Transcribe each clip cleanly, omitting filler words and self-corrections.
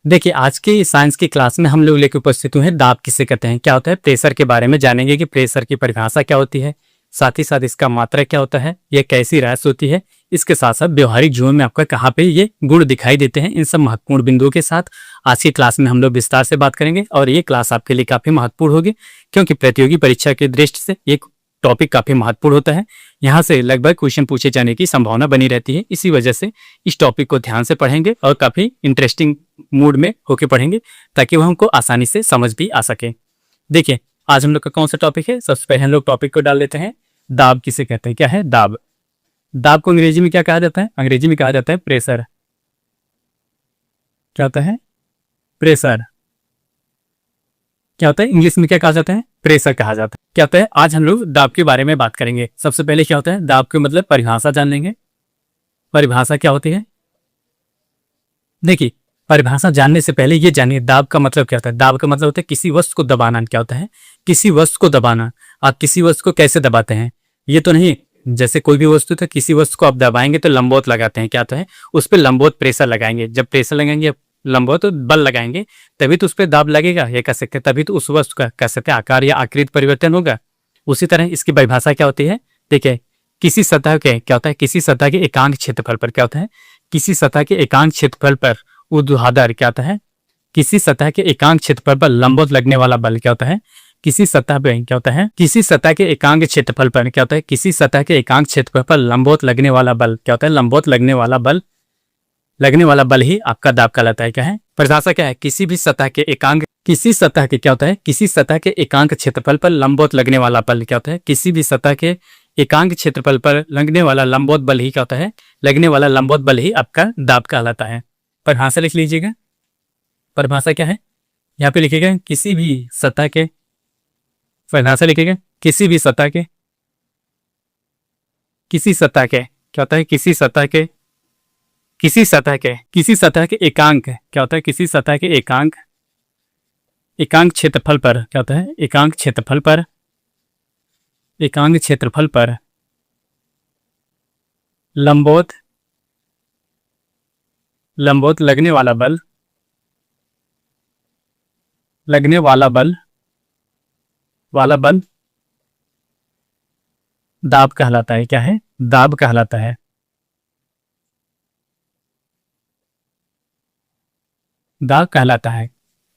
देखिए, आज की साइंस की क्लास में हम लोग लेके उपस्थित हुए हैं दाब किसे कहते हैं, क्या होता है, प्रेशर के बारे में जानेंगे कि प्रेशर की परिभाषा क्या होती है, साथ ही साथ इसका मात्रा क्या होता है, ये कैसी राशि होती है, इसके साथ साथ व्यवहारिक जीवन में आपका कहाँ पे ये गुण दिखाई देते हैं, इन सब महत्वपूर्ण बिंदुओं के साथ आज की क्लास में हम लोग विस्तार से बात करेंगे। और ये क्लास आपके लिए काफी महत्वपूर्ण होगी क्योंकि प्रतियोगी परीक्षा की दृष्टि से ये टॉपिक काफी महत्वपूर्ण होता है। यहाँ से लगभग क्वेश्चन पूछे जाने की संभावना बनी रहती है। इसी वजह से इस टॉपिक को ध्यान से पढ़ेंगे और काफी इंटरेस्टिंग मूड में होके पढ़ेंगे ताकि वह हमको आसानी से समझ भी आ सके। देखिए, आज हम लोग का कौन सा टॉपिक है। सबसे पहले हम लोग टॉपिक को डाल लेते हैं, दाब किसे कहते हैं। क्या है दाब? दाब को अंग्रेजी में क्या कहा जाता है? अंग्रेजी में कहा जाता है प्रेशर। क्या होता है? प्रेशर। क्या होता है? इंग्लिश में क्या कहा जाता है? प्रेशर कहा जाता है। क्या होता है? आज हम लोग दाब के बारे में बात करेंगे। सबसे पहले क्या होता है दाब के मतलब परिभाषा जान लेंगे। परिभाषा क्या होती है? देखिए, परिभाषा जानने से पहले ये जानिए दाब का मतलब क्या होता है। दाब का मतलब होता है किसी वस्तु को दबाना। क्या होता है? किसी वस्तु को दबाना। आप किसी वस्तु को कैसे दबाते हैं? ये तो नहीं जैसे कोई भी वस्तु था, किसी वस्तु को आप दबाएंगे तो लंबवत लगाते हैं। क्या होता है? उस पर लंबवत प्रेशर लगाएंगे। जब प्रेशर लगाएंगे, लंबवत तो बल लगाएंगे, तभी तो उस पर दाब लगेगा, ये कह सकते हैं। तभी तो उस वस्तु का कह सकते हैं आकार या आकृति परिवर्तन होगा। उसी तरह इसकी परिभाषा क्या होती है? देखिए, किसी सतह के क्या होता है, किसी सतह के एकांक क्षेत्रफल पर क्या होता है, किसी सतह के एकांक क्षेत्रफल पर ऊर्ध्वाधर क्या होता है, किसी सतह के एकांक क्षेत्रफल पर लंबवत लगने वाला बल क्या होता है, किसी सतह पे क्या होता है, किसी सतह के एकांक क्षेत्रफल पर क्या होता है, किसी सतह के एकांक क्षेत्रफल पर लंबवत लगने वाला बल क्या होता है, लंबवत लगने वाला बल ही आपका दाब कहलाता है। क्या है परिभाषा? क्या है? किसी भी सतह के एकांक, किसी सतह के क्या होता है, किसी सतह के एकांक क्षेत्रफल पर लंबवत लगने वाला बल क्या होता है, किसी भी सतह के एकांक क्षेत्रफल पर लगने वाला लंबवत बल ही क्या होता है, लगने वाला लंबवत बल ही आपका दाब कहलाता है। परिभाषा लिख लीजिएगा। परिभाषा क्या है? यहाँ पे लिखिएगा किसी भी सतह के, परिभाषा लिखिएगा किसी भी सतह के, किसी सतह के क्या होता है, किसी सतह के, किसी सतह के, किसी सतह के एकांक क्या होता है, किसी सतह के एकांक, एकांक क्षेत्रफल पर क्या होता है, एकांक क्षेत्रफल पर, एकांक क्षेत्रफल पर लंबवत, लंबवत लगने वाला बल, लगने वाला बल, वाला बल दाब कहलाता है। क्या है? दाब कहलाता है। दाब कहलाता है।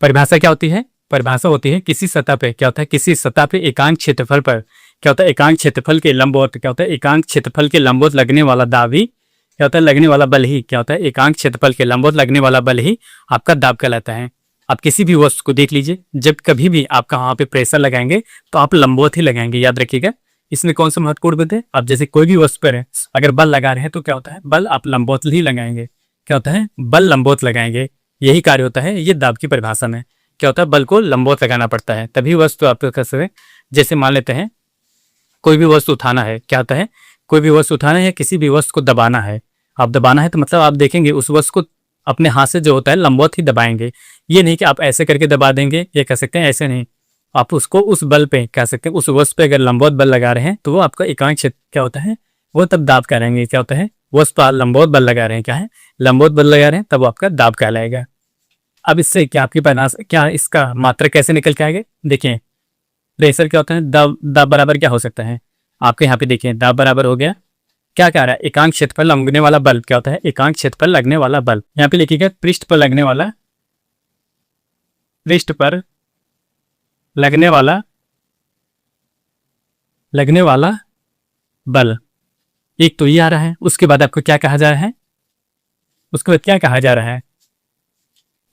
परिभाषा क्या होती है? परिभाषा होती है किसी सतह पे क्या होता है, किसी सतह पे एकांक क्षेत्रफल पर क्या होता है, एकांक क्षेत्रफल के लंबवत क्या होता है, एकांक क्षेत्रफल के लंबवत लगने वाला दाब ही क्या होता है, लगने वाला बल ही क्या होता है, एकांक क्षेत्रफल के लंबवत लगने वाला बल ही आपका दाब कहलाता है। आप किसी भी वस्तु को देख लीजिए, जब कभी भी आपका वहां पे प्रेशर लगाएंगे तो आप लंबवत ही लगाएंगे, याद रखिएगा। इसमें कौन सा महत्वपूर्ण बिंदु है? आप जैसे कोई भी वस्तु पर है, अगर बल लगा रहे हैं तो क्या होता है, बल आप लंबवत ही लगाएंगे। क्या होता है? बल लंबवत लगाएंगे, यही कार्य होता है। ये दाब की परिभाषा में क्या होता है, बल को लंबवत लगाना पड़ता है, तभी वस्तु आप कर सकते। जैसे मान लेते हैं कोई भी वस्तु उठाना है, क्या होता है, कोई भी वस्तु उठाना है, किसी भी वस्तु को दबाना है। आप दबाना है तो मतलब आप देखेंगे उस वस्तु को अपने हाथ से जो होता है लंबवत ही दबाएंगे। ये नहीं कि आप ऐसे करके दबा देंगे, ये कह सकते हैं, ऐसे नहीं। आप उसको उस बल पे कह सकते हैं, उस वस्तु पे अगर लंबवत बल लगा रहे हैं तो वो आपका एकांक क्षेत्र क्या होता है, वो तब दाब करेंगे। क्या होता है? वस्तु पर लंबवत बल लगा रहे हैं, क्या है, लंबवत बल लगा रहे हैं, तब वो आपका दाब कहलाएगा। अब इससे क्या आपकी परिभाषा, क्या इसका मात्रा कैसे निकल के आएगा? देखिए, प्रेशर क्या होता है, दाब, दाब बराबर क्या हो सकता है आपके यहाँ पे, देखिए दाब बराबर हो गया, क्या कह रहा है, एकांक क्षेत्र पर लगने वाला बल क्या होता है, एकांक क्षेत्र पर लगने वाला बल। यहाँ पे लिखिएगा पृष्ठ पर लगने वाला, पृष्ठ पर लगने वाला, लगने वाला बल। एक तो ये आ रहा है, उसके बाद आपको क्या कहा जा रहा है, उसके बाद क्या कहा जा रहा है,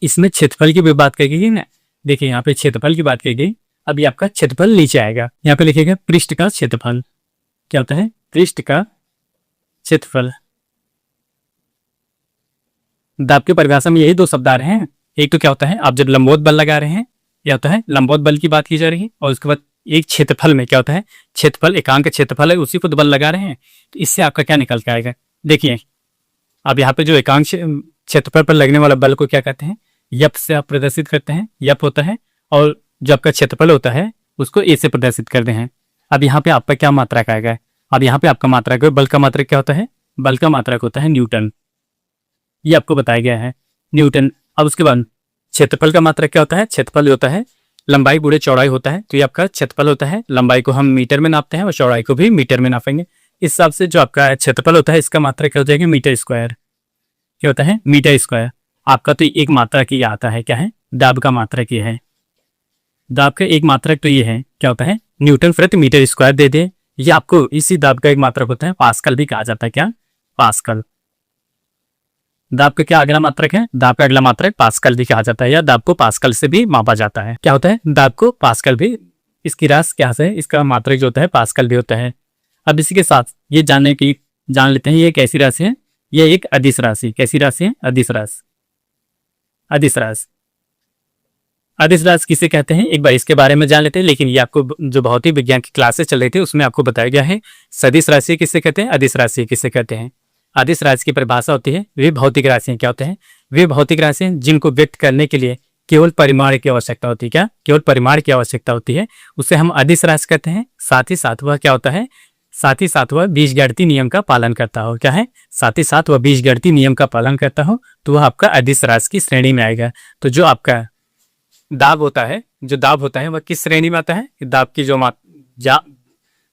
इसमें क्षेत्रफल की भी बात की गई ना। देखिए यहाँ पे क्षेत्रफल की बात की गई, अभी आपका क्षेत्रफल नीचे आएगा। यहाँ पे लिखिएगा पृष्ठ का क्षेत्रफल। क्या होता है? पृष्ठ का क्षेत्रफल। दाब की परिभाषा में यही दो शब्द आ रहे हैं। एक तो क्या होता है, आप जब लंबवत बल लगा रहे हैं, क्या होता है, लंबवत बल की बात की जा रही है, और उसके बाद एक क्षेत्रफल में क्या होता है, क्षेत्रफल, एकांक क्षेत्रफल है, उसी को बल लगा रहे हैं, तो इससे आपका क्या निकल के आएगा। देखिए, अब यहाँ पे जो एकांक क्षेत्रफल पर लगने वाला बल को क्या कहते हैं, यप से आप प्रदर्शित करते हैं, यप होता है, और जो आपका क्षेत्रफल होता है उसको ए से प्रदर्शित करते हैं। अब यहाँ पे आपका क्या मात्रक आएगा, अब यहाँ पे आपका मात्रक, बल का मात्रक क्या होता है, बल का मात्रक होता है न्यूटन, ये आपको बताया गया है, न्यूटन। अब उसके बाद क्षेत्रफल का मात्रक क्या होता है? क्षेत्रफल होता है लंबाई गुणे चौड़ाई होता है, तो ये आपका क्षेत्रफल होता है। लंबाई को हम मीटर में नापते हैं और चौड़ाई को भी मीटर में नापेंगे। इस हिसाब से जो आपका क्षेत्रफल होता है इसका मात्रक क्या हो जाएगा? Metre square. क्या होता है? Metre square. आपका तो एक मात्रक ये आता है, क्या है? दाब का मात्रक ये है। दाब का एक मात्रक तो ये है, क्या होता है? न्यूटन प्रति मीटर स्क्वायर दे दे। ये आपको इसी दाब का एक मात्रक होता है, पास्कल भी कहा जाता है। क्या? पास्कल। दाब का क्या अगला मात्रक है? दाब का अगला मात्रक पास्कल भी कहा जाता है, या दाब को पास्कल से भी मापा जाता है। क्या होता है? दाब को पास्कल भी, इसकी राशि क्या है? इसका मात्रक जो होता है पास्कल भी होता है। अब इसी के साथ ये जान लेते हैं ये कैसी राशि है? ये एक अदिश राशि। कैसी राशि है? अदिश राशि। अदिश राशि। अदिश राशि किसे कहते हैं एक बार इसके बारे में जान लेते हैं, लेकिन ये आपको जो भौतिक विज्ञान की क्लासेस चल रही थी उसमें आपको बताया गया है। सदिश राशि किसे कहते हैं? अदिश राशि किसे कहते हैं? अदिश राशि की परिभाषा होती है वे भौतिक राशियां। क्या होते हैं? वे भौतिक राशियां जिनको व्यक्त करने के लिए केवल परिमाण की आवश्यकता होती है। क्या? केवल परिमाण की आवश्यकता होती है, उसे हम अदिश राशि कहते हैं। साथ ही साथ वह क्या होता है? साथ ही साथ वह बीजगणितीय नियम का पालन करता हो। क्या है? साथ ही साथ वह बीजगणितीय नियम का पालन करता हो, तो वह आपका अदिश राशि की श्रेणी में आएगा। तो जो आपका दाब होता है, जो दाब होता है वह किस श्रेणी में आता है? दाब की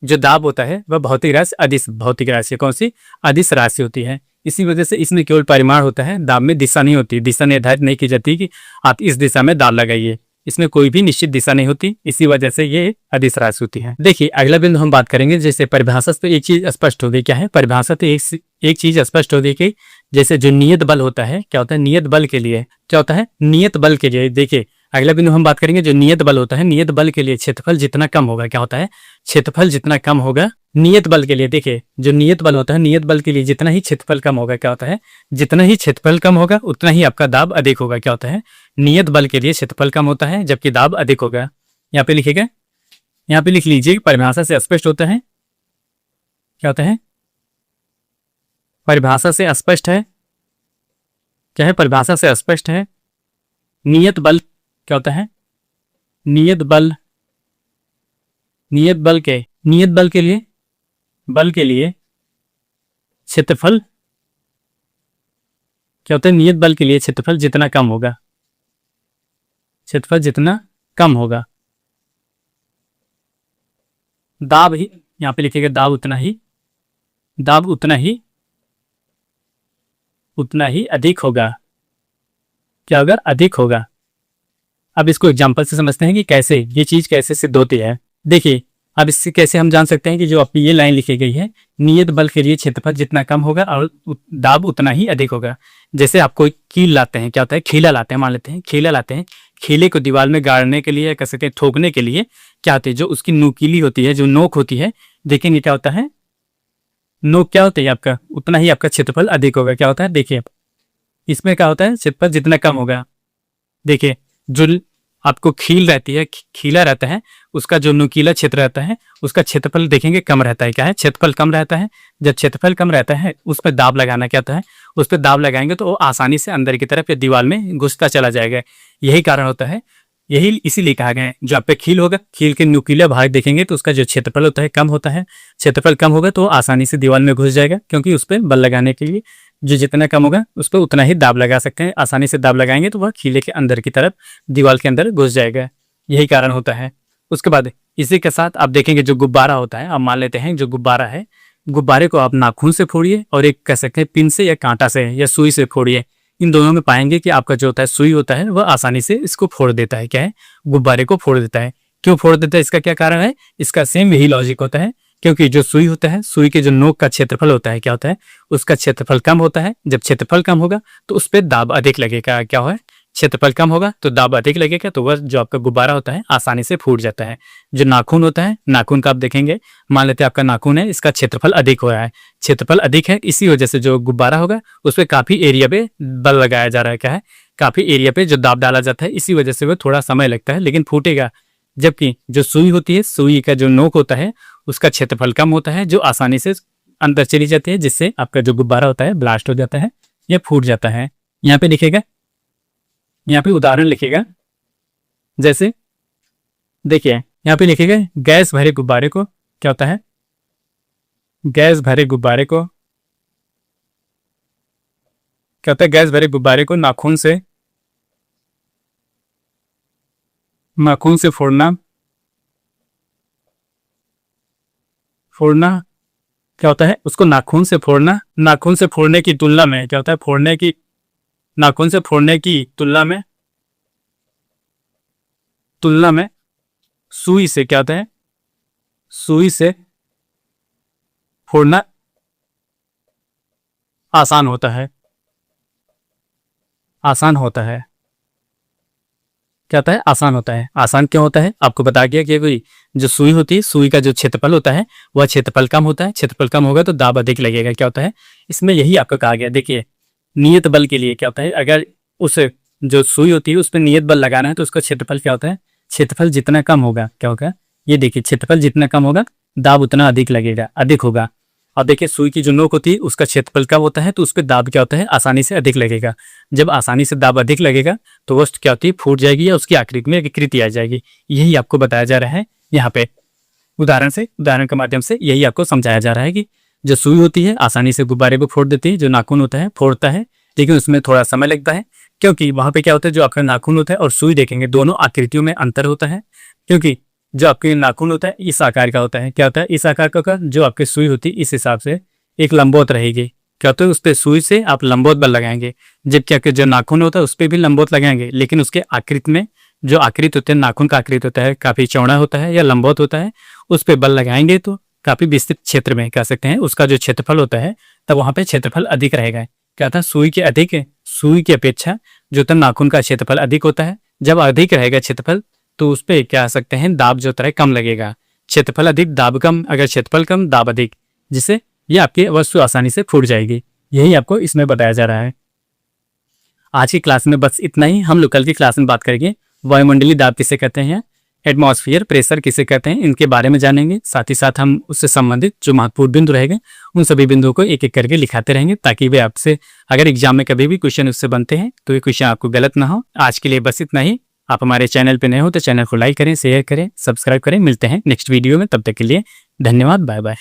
जो दाब होता है वह भौतिक राशि अदिश भौतिक राशि कौन सी? अदिश राशि होती है। इसी वजह से इसमें केवल परिमाण होता है, दाब में दिशा नहीं होती। दिशा निर्धारित नहीं की जाती कि आप इस दिशा में दाब लगाइए, इसमें कोई भी निश्चित दिशा नहीं होती। इसी वजह से ये अदिश राशि होती है। देखिए अगला बिंदु हम बात करेंगे, जैसे परिभाषा से एक चीज स्पष्ट हो गई। क्या है? परिभाषा तो एक चीज स्पष्ट हो गई कि जैसे जो नियत बल होता है, क्या होता है? नियत बल के लिए क्या होता है? नियत बल के लिए देखिए अगला बिंदु हम बात करेंगे जो नियत बल होता है। नियत बल के लिए क्षेत्रफल जितना कम होगा, क्या होता है? क्षेत्रफल जितना कम होगा नियत बल के लिए। देखिए जो नियत बल होता है, नियत बल के लिए जितना ही क्षेत्रफल कम होगा, क्या होता है? जितना ही क्षेत्रफल कम होगा उतना ही आपका दाब अधिक होगा। क्या होता है? नियत बल के लिए क्षेत्रफल कम होता है जबकि दाब अधिक होगा। यहाँ पे लिखिएगा, यहाँ पे लिख लीजिए, परिभाषा से स्पष्ट होता है। क्या होता है? परिभाषा से स्पष्ट है। क्या है? परिभाषा से स्पष्ट है। नियत बल क्या होता है? नियत बल के लिए क्षेत्रफल क्या होता है? नियत बल के लिए क्षेत्रफल जितना कम होगा, क्षेत्रफल जितना कम होगा, दाब ही, यहां पे लिखिएगा दाब उतना ही अधिक होगा। क्या होगा? अधिक होगा। अब इसको एग्जांपल से समझते हैं कि कैसे ये चीज कैसे सिद्ध होती है। देखिए अब इससे कैसे हम जान सकते हैं कि जो आपकी ये लाइन लिखी गई है, नियत बल के लिए क्षेत्रफल जितना कम होगा और दाब उतना ही अधिक होगा। जैसे आप कोई कील लाते हैं, क्या होता है? खीला लाते हैं, मान लेते हैं खीला लाते हैं। खीले को दीवार में गाड़ने के लिए, कह सकते हैं ठोकने के लिए, क्या होती है? जो उसकी नुकीली होती है, जो नोक होती है, देखेंगे क्या होता है? नोक क्या होता है आपका? उतना ही आपका क्षेत्रफल अधिक होगा। क्या होता है? देखिए इसमें क्या होता है? क्षेत्रफल जितना कम होगा, देखिए जो आपको खील रहती है, खीला रहता है, उसका जो नुकीला क्षेत्र रहता है उसका क्षेत्रफल देखेंगे कम रहता है। क्या है? क्षेत्रफल कम रहता है। जब क्षेत्रफल कम रहता है उस पर दाब लगाना क्या होता है? उस पर दाब लगाएंगे तो वो आसानी से अंदर की तरफ या दीवार में घुसता चला जाएगा। यही कारण होता है, यही इसीलिए कहा गया है जो आप पे खील होगा, खील के नुकीला भाग देखेंगे तो उसका जो क्षेत्रफल होता है कम होता है। क्षेत्रफल कम होगा तो आसानी से दीवार में घुस जाएगा, क्योंकि उस पर बल लगाने के लिए जो जितना कम होगा उस पर उतना ही दाब लगा सकते हैं। आसानी से दाब लगाएंगे तो वह खीले के अंदर की तरफ दीवार के अंदर घुस जाएगा। यही कारण होता है। उसके बाद इसी के साथ आप देखेंगे जो गुब्बारा होता है, आप मान लेते हैं जो गुब्बारा है, गुब्बारे को आप नाखून से फोड़िए और एक कह सकते हैं पिन से या कांटा से या सुई से फोड़िए। इन दोनों में पाएंगे कि आपका जो होता है सुई होता है वह आसानी से इसको फोड़ देता है। क्या है? गुब्बारे को फोड़ देता है। क्यों फोड़ देता है? इसका क्या कारण है? इसका सेम यही लॉजिक होता है, क्योंकि जो सुई होता है, सुई के जो नोक का क्षेत्रफल होता है, क्या होता है? उसका क्षेत्रफल कम होता है। जब क्षेत्रफल कम होगा तो उस पर दाब अधिक लगेगा। क्या है? क्षेत्रफल कम होगा तो दाब अधिक लगेगा, तो वह जो आपका गुब्बारा होता है आसानी से फूट जाता है। जो नाखून होता है, नाखून का आप देखेंगे, मान लेते हैं आपका नाखून है, इसका क्षेत्रफल अधिक हो रहा है, क्षेत्रफल अधिक है, इसी वजह से जो गुब्बारा होगा उस पर काफी एरिया पे बल लगाया जा रहा है। क्या है? काफी एरिया पे जो दाब डाला जाता है, इसी वजह से वह थोड़ा समय लगता है लेकिन फूटेगा। जबकि जो सुई होती है, सुई का जो नोक होता है उसका क्षेत्रफल कम होता है, जो आसानी से अंदर चली जाती है, जिससे आपका जो गुब्बारा होता है ब्लास्ट हो जाता है या फूट जाता है। यहाँ पे लिखेगा, यहाँ पे उदाहरण लिखेगा, जैसे देखिए यहाँ पे लिखेगा गैस भरे गुब्बारे को, क्या होता है? गैस भरे गुब्बारे को क्या होता है? गैस भरे गुब्बारे को नाखून से नाखून से फोड़ना, फोड़ना क्या होता है, उसको नाखून से फोड़ना। नाखून से फोड़ने की तुलना में क्या होता है, फोड़ने की, नाखून से फोड़ने की तुलना में सुई से क्या होता है, सुई से फोड़ना आसान होता है, आसान होता है। क्या होता है, आसान होता है। आसान क्यों होता है, आपको बता गया कि कोई जो सुई होती है, सुई का जो क्षेत्रफल होता है वह क्षेत्रफल कम होता है, क्षेत्रफल कम होगा तो दाब अधिक लगेगा। क्या होता है इसमें, यही आपको कहा गया। देखिए नियत बल के लिए क्या होता है, अगर उस जो सुई होती है उस पर नियत बल लगाना है तो उसका क्षेत्रफल क्या होता है, क्षेत्रफल जितना कम होगा क्या होगा, ये देखिए क्षेत्रफल जितना कम होगा दाब उतना अधिक लगेगा, अधिक होगा। और देखिए सुई की जो नोक होती है उसका क्षेत्रफल कम होता है तो उस पर दाब क्या होता है, आसानी से अधिक लगेगा। जब आसानी से दाब अधिक लगेगा तो वस्तु क्या होती है, फूट जाएगी या उसकी आकृति में विकृति आ जाएगी। यही आपको बताया जा रहा है यहाँ पे उदाहरण के माध्यम से यही आपको समझाया जा रहा है कि जो सुई होती है आसानी से गुब्बारे को फोड़ देती है, जो नाखून होता है फोड़ता है, लेकिन उसमें थोड़ा समय लगता है। क्योंकि वहां पे क्या होता है, जो आपका नाखून होता है और सुई देखेंगे दोनों आकृतियों में अंतर होता है। क्योंकि जो आपके नाखून होता है इस आकार का होता है, क्या होता है इस आकार का, जो आपकी सुई होती है इस हिसाब से एक लंबवत रहेगी। क्या होता है, उस पर सुई से आप लंबवत बल लगाएंगे, जबकि आपके जो नाखून होता है उस पर भी लंबवत लगाएंगे, लेकिन उसके आकृति में जो आकृति होते हैं, नाखून का आकृति होता है काफी चौड़ा होता है या लंबवत होता है, उस पर बल लगाएंगे तो काफी विस्तृत क्षेत्र में कह सकते हैं उसका जो क्षेत्रफल होता है तब वहां पे क्षेत्रफल अधिक रहेगा। क्या था, सुई के अधिक, सुई की अपेक्षा जो था नाखून का क्षेत्रफल अधिक होता है। जब अधिक रहेगा क्षेत्रफल तो उस पर क्या सकते हैं, दाब जो तरह कम लगेगा। क्षेत्रफल अधिक दाब कम, अगर क्षेत्रफल कम दाब अधिक, जिससे ये आपकी वस्तु आसानी से फूट जाएगी। यही आपको इसमें बताया जा रहा है। आज की क्लास में बस इतना ही। हम लोग कल की क्लास में बात करेंगे वायुमंडलीय दाब किसे कहते हैं, एटमॉस्फेयर प्रेशर किसे कहते हैं, इनके बारे में जानेंगे। साथ ही साथ हम उससे संबंधित जो महत्वपूर्ण बिंदु रहेंगे उन सभी बिंदुओं को एक एक करके लिखाते रहेंगे, ताकि वे आपसे अगर एग्जाम में कभी भी क्वेश्चन उससे बनते हैं तो ये क्वेश्चन आपको गलत ना हो। आज के लिए बस इतना ही। आप हमारे चैनल पे नए हो तो चैनल को लाइक करें, शेयर करें, सब्सक्राइब करें। मिलते हैं नेक्स्ट वीडियो में, तब तक के लिए धन्यवाद, बाय बाय।